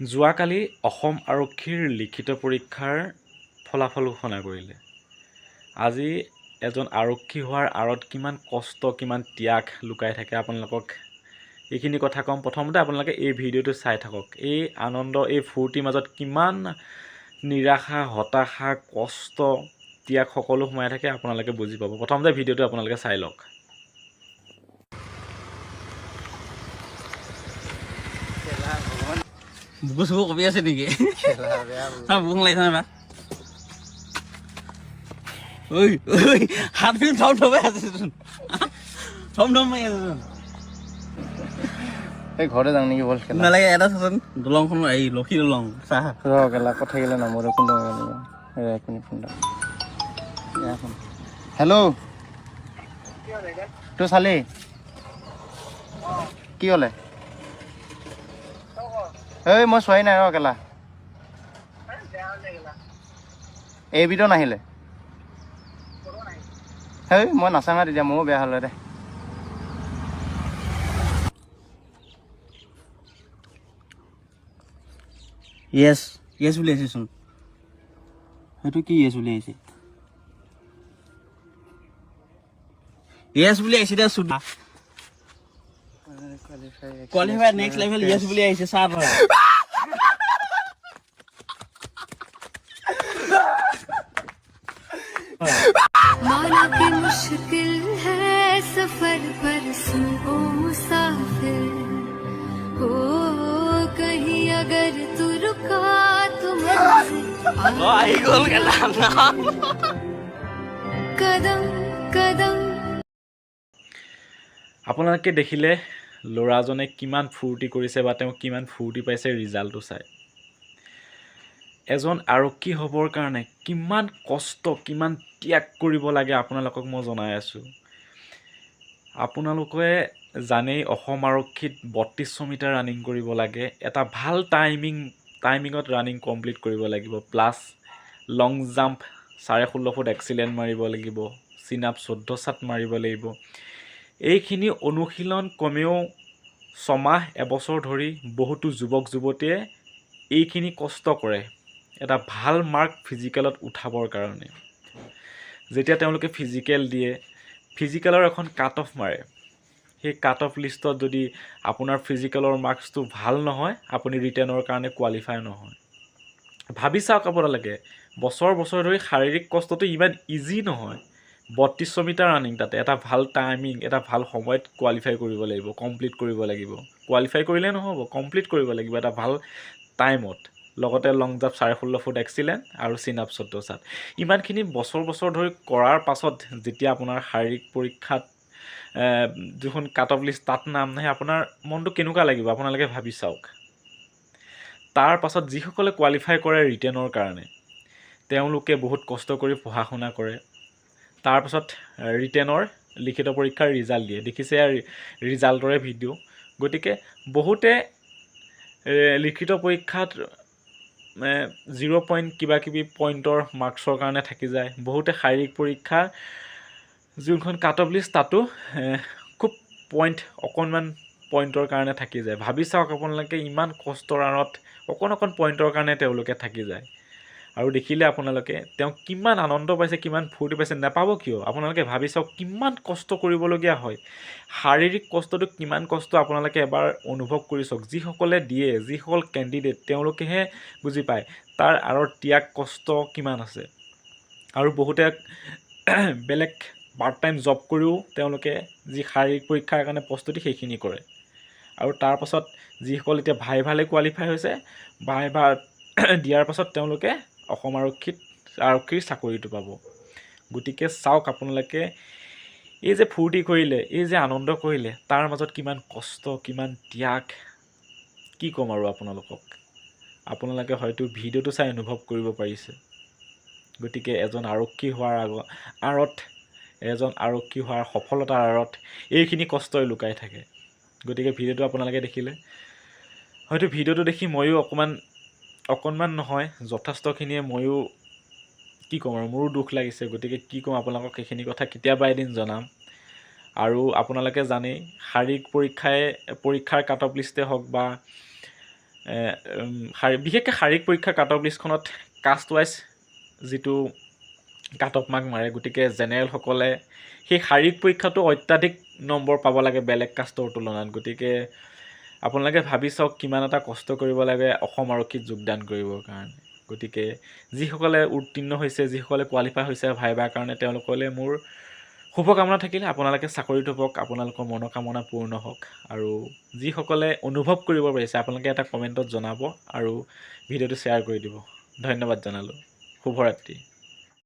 যোৱাকালি অসম আৰক্ষীৰ লিখিত পৰীক্ষাৰ ফলাফল ঘোষণা কৰিলে। আজি এজন আৰক্ষী হোৱাৰ আঁৰত কিমান কষ্ট কিমান ত্যাগ লুকাই থাকে আপোনালোকক এইখিনি কথা ক'ম। প্ৰথমতে আপোনালোকে এই ভিডিঅ'টো চাই থাকক। এই আনন্দ এই ফূৰ্তিৰ মাজত কিমান নিৰাশা হতাশা কষ্ট ত্যাগ সকলো সোমাই থাকে আপোনালোকে বুজি পাব। প্ৰথমতে ভিডিঅ'টো আপোনালোকে চাই লওক। বুকু চুকু কপি আছে নেকি? বুক লাগিছে না ঐ ঐ হাত ফিল থম থমাই আছেচোন থম থম মাৰি আছেচোন। এই ঘৰতে যাওঁ নেকি বল খেলা নালাগে এটা চাচোন দলংখন এই লক্ষী দলং চাহ ৰ খেলা কথা গেলে নামৰে কোন হেল্ল' তই চালি কি হ'লে? এই মই চোৱাই নাই ৰ কেলা এই ভিডিঅ' নাহিলে হেই মই নাচাঙা তেতিয়া মোৰো বেয়া হ'লে দে। য়েছ য়েছ বুলি আহিছেচোন। সেইটো কি য়েছ বুলি আহিছে? য়েছ বুলি আহিছে দে চুদা কোৱালিফাই নেক্সট লেভেল য়েছ বুলি আহিছে চাহ হয়। माना कि मुश्किल है सफर पर सुनो मुसाफिर हो कहीं अगर तू रुका तो আহি গ'ল কেলা कदम कदम। আপোনালোকে দেখিলে ল'ৰাজনে কিমান ফূৰ্তি কৰিছে বা তেওঁ কিমান ফূৰ্তি পাইছে ৰিজাল্টটো চাই। এজন আৰক্ষী হ'বৰ কাৰণে কিমান কষ্ট কিমান ত্যাগ কৰিব লাগে আপোনালোকক মই জনাই আছোঁ। আপোনালোকে জানেই অসম আৰক্ষীত 3200 মিটাৰ ৰানিং কৰিব লাগে। এটা ভাল টাইমিঙত ৰানিং কমপ্লিট কৰিব লাগিব। প্লাছ লং জাম্প 16.5 ফুট এক্সিলেণ্ট মাৰিব লাগিব। চিন আপ 14 চাট মাৰিব লাগিব। এইখিনি অনুশীলন কমেও 6 মাহ এবছৰ ধৰি বহুতো যুৱক যুৱতীয়ে এইখিনি কষ্ট কৰে এটা ভাল মাৰ্ক ফিজিকেলত উঠাবৰ কাৰণে। যেতিয়া তেওঁলোকে ফিজিকেল দিয়ে ফিজিকেলৰ এখন কাট অফ মাৰে। সেই কাট অফ লিষ্টত যদি আপোনাৰ ফিজিকেলৰ মাৰ্কছটো ভাল নহয় আপুনি ৰিটেনৰ কাৰণে কোৱালিফাই নহয়। ভাবি চাওক আপোনালোকে বছৰ বছৰ ধৰি শাৰীৰিক কষ্টটো ইমান ইজি নহয়। 3200 মিটাৰ ৰানিং তাতে এটা ভাল টাইমিং এটা ভাল সময়ত কোৱালিফাই কৰিব লাগিব কমপ্লিট কৰিব লাগিব। কোৱালিফাই কৰিলে নহ'ব কমপ্লিট কৰিব লাগিব এটা ভাল টাইমত। লগতে লং জাম্প 16.5 ফুট এক্সিলেণ্ট আৰু চিন আপ 14 চাট। ইমানখিনি বছৰ বছৰ ধৰি কৰাৰ পাছত যেতিয়া আপোনাৰ শাৰীৰিক পৰীক্ষাত যিখন কাট অফ লিষ্ট তাত নাম নাহে আপোনাৰ মনটো কেনেকুৱা লাগিব আপোনালোকে ভাবি চাওক। তাৰ পাছত যিসকলে কোৱালিফাই কৰে ৰিটেনৰ কাৰণে তেওঁলোকে বহুত কষ্ট কৰি পঢ়া শুনা কৰে। তাৰপাছত ৰিটেনৰ লিখিত পৰীক্ষাৰ ৰিজাল্ট দিয়ে। দেখিছে ৰিজাল্টৰে ভিডিঅ'। গতিকে বহুতে লিখিত পৰীক্ষাত 0 পইণ্ট কিবা কিবি পইণ্টৰ মাৰ্কছৰ কাৰণে থাকি যায়। বহুতে শাৰীৰিক পৰীক্ষা যোনখন কাট অফ লিষ্ট তাতো খুব অকণমান পইণ্টৰ কাৰণে থাকি যায়। ভাবি চাওক আপোনালোকে ইমান কষ্টৰ আঁৰত অকণ পইণ্টৰ কাৰণে তেওঁলোকে থাকি যায়। আৰু দেখিলে আপোনালোকে তেওঁ কিমান আনন্দ পাইছে কিমান ফূৰ্তি পাইছে নাপাব কিয়? আপোনালোকে ভাবি চাওক কিমান কষ্ট কৰিবলগীয়া হয়। শাৰীৰিক কষ্টটো কিমান কষ্ট আপোনালোকে এবাৰ অনুভৱ কৰি চাওক। যিসকলে দিয়ে যিসকল কেণ্ডিডেট তেওঁলোকেহে বুজি পায় তাৰ আঁৰত ত্যাগ কষ্ট কিমান আছে। আৰু বহুতে বেলেগ পাৰ্ট টাইম জব কৰিও তেওঁলোকে যি শাৰীৰিক পৰীক্ষাৰ কাৰণে প্ৰস্তুতি সেইখিনি কৰে। আৰু তাৰপাছত যিসকল এতিয়া ভাইভালে কোৱালিফাই হৈছে ভাইভা দিয়াৰ পাছত তেওঁলোকে অসম আৰক্ষীৰ চাকৰিটো পাব। গতিকে চাওক আপোনালোকে এই যে ফূৰ্তি কৰিলে এই যে আনন্দ কৰিলে তাৰ মাজত কিমান কষ্ট কিমান ত্যাগ কি ক'ম আৰু আপোনালোকক। আপোনালোকে হয়তো ভিডিঅ'টো চাই অনুভৱ কৰিব পাৰিছে। গতিকে এজন আৰক্ষী হোৱাৰ আঁৰত এজন আৰক্ষী হোৱাৰ সফলতাৰ আঁৰত এইখিনি কষ্টই লুকাই থাকে। গতিকে ভিডিঅ'টো আপোনালোকে দেখিলে হয়তো ভিডিঅ'টো দেখি ময়ো অকণমান নহয় যথেষ্টখিনিয়ে ময়ো কি ক'ম আৰু মোৰো দুখ লাগিছে। গতিকে কি ক'ম আপোনালোকক সেইখিনি কথা কেতিয়াবা এদিন জনাম। আৰু আপোনালোকে জানেই পৰীক্ষাৰ কাট অফ লিষ্টে হওক বা বিশেষকৈ শাৰীৰিক পৰীক্ষাৰ কাট অফ লিষ্টখনত কাষ্ট ৱাইজ যিটো কাট অফ মাৰ্ক মাৰে, গতিকে জেনেৰেলসকলে সেই শাৰীৰিক পৰীক্ষাটো অত্যাধিক নম্বৰ পাব লাগে বেলেগ কাষ্টৰ তুলনাত। গতিকে আপোনালোকে ভাবি চাওক কিমান এটা কষ্ট কৰিব লাগে অসম আৰক্ষীত যোগদান কৰিবৰ কাৰণে। গতিকে যিসকলে উত্তীৰ্ণ হৈছে, যিসকলে কোৱালিফাই হৈছে ভাইভাৰ কাৰণে, তেওঁলোকলৈ মোৰ শুভকামনা থাকিলে আপোনালোকে চাকৰিটো পাওক, আপোনালোকৰ মনোকামনা পূৰ্ণ হওক। আৰু যিসকলে অনুভৱ কৰিব পাৰিছে আপোনালোকে এটা কমেণ্টত জনাব আৰু ভিডিঅ'টো শ্বেয়াৰ কৰি দিব। ধন্যবাদ জনালোঁ। শুভৰাত্ৰি।